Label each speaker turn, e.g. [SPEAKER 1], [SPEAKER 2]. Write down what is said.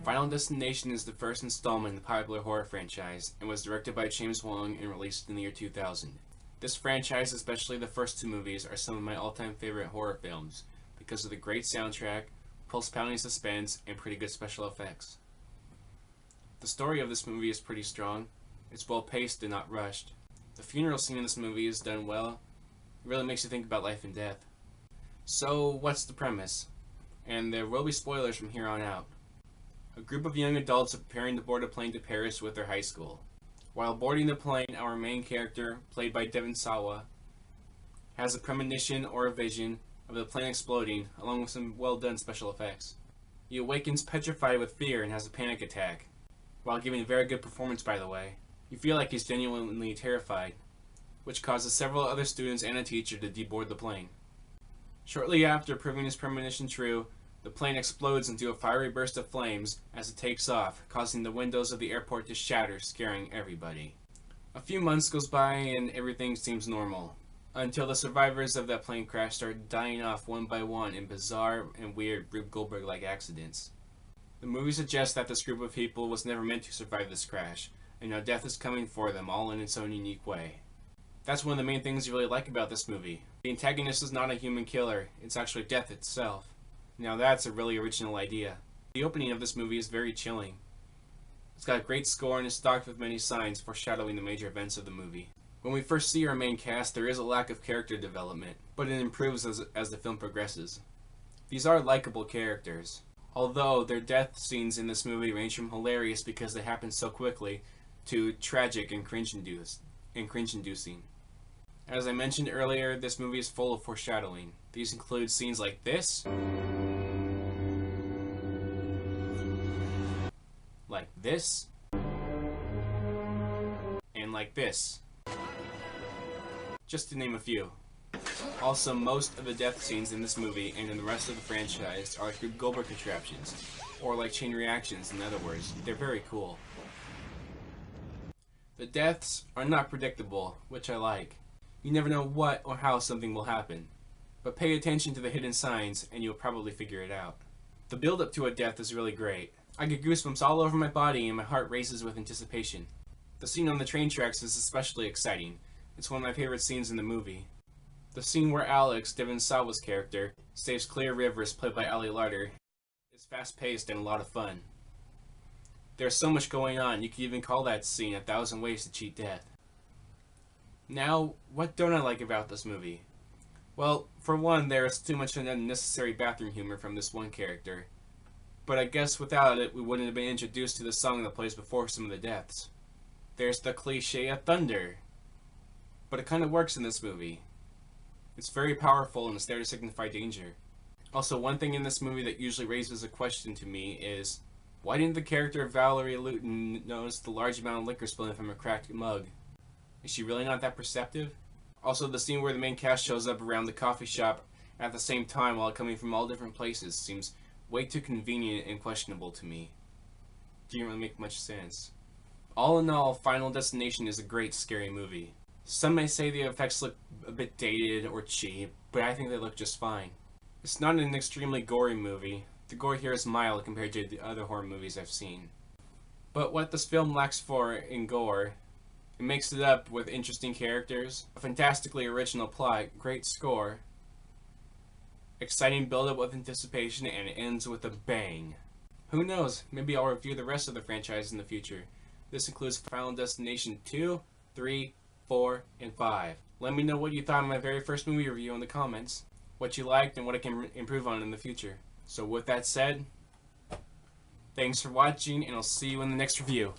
[SPEAKER 1] Final Destination is the first installment in the popular horror franchise and was directed by James Wong and released in the year 2000. This franchise, especially the first two movies, are some of my all-time favorite horror films because of the great soundtrack, pulse-pounding suspense, and pretty good special effects. The story of this movie is pretty strong. It's well-paced and not rushed. The funeral scene in this movie is done well. It really makes you think about life and death. So, what's the premise? And there will be spoilers from here on out. A group of young adults are preparing to board a plane to Paris with their high school. While boarding the plane, our main character, played by Devon Sawa, has a premonition or a vision of the plane exploding, along with some well-done special effects. He awakens petrified with fear and has a panic attack, while giving a very good performance, by the way. You feel like he's genuinely terrified, which causes several other students and a teacher to deboard the plane. Shortly after proving his premonition true, the plane explodes into a fiery burst of flames as it takes off, causing the windows of the airport to shatter, scaring everybody. A few months goes by and everything seems normal, until the survivors of that plane crash start dying off one by one in bizarre and weird Rube Goldberg-like accidents. The movie suggests that this group of people was never meant to survive this crash, and now death is coming for them all in its own unique way. That's one of the main things you really like about this movie. The antagonist is not a human killer, it's actually death itself. Now that's a really original idea. The opening of this movie is very chilling. It's got a great score and is stocked with many signs foreshadowing the major events of the movie. When we first see our main cast, there is a lack of character development, but it improves as the film progresses. These are likable characters, although their death scenes in this movie range from hilarious because they happen so quickly to tragic and cringe-inducing. As I mentioned earlier, this movie is full of foreshadowing. These include scenes like this, like this, and like this, just to name a few. Also, most of the death scenes in this movie and in the rest of the franchise are like Rube Goldberg contraptions, or like chain reactions. In other words, they're very cool. The deaths are not predictable, which I like. You never know what or how something will happen, but pay attention to the hidden signs and you'll probably figure it out. The build-up to a death is really great. I get goosebumps all over my body and my heart races with anticipation. The scene on the train tracks is especially exciting. It's one of my favorite scenes in the movie. The scene where Alex, Devon Sawa's character, saves Clear Rivers, played by Ali Larter, is fast-paced and a lot of fun. There's so much going on, you could even call that scene 1,000 Ways to Cheat Death. Now, what don't I like about this movie? Well, for one, there is too much unnecessary bathroom humor from this one character. But I guess without it, we wouldn't have been introduced to the song that plays before some of the deaths. There's the cliche of thunder. But it kind of works in this movie. It's very powerful and is there to signify danger. Also, one thing in this movie that usually raises a question to me is, why didn't the character of Valerie Luton notice the large amount of liquor spilling from a cracked mug? Is she really not that perceptive? Also, the scene where the main cast shows up around the coffee shop at the same time while coming from all different places seems way too convenient and questionable to me. Didn't really make much sense. All in all, Final Destination is a great scary movie. Some may say the effects look a bit dated or cheap, but I think they look just fine. It's not an extremely gory movie. The gore here is mild compared to the other horror movies I've seen. But what this film lacks for in gore, it makes it up with interesting characters, a fantastically original plot, great score, exciting build-up with anticipation, and it ends with a bang. Who knows, maybe I'll review the rest of the franchise in the future. This includes Final Destination 2, 3, 4, and 5. Let me know what you thought of my very first movie review in the comments, what you liked, and what I can improve on in the future. So with that said, thanks for watching, and I'll see you in the next review.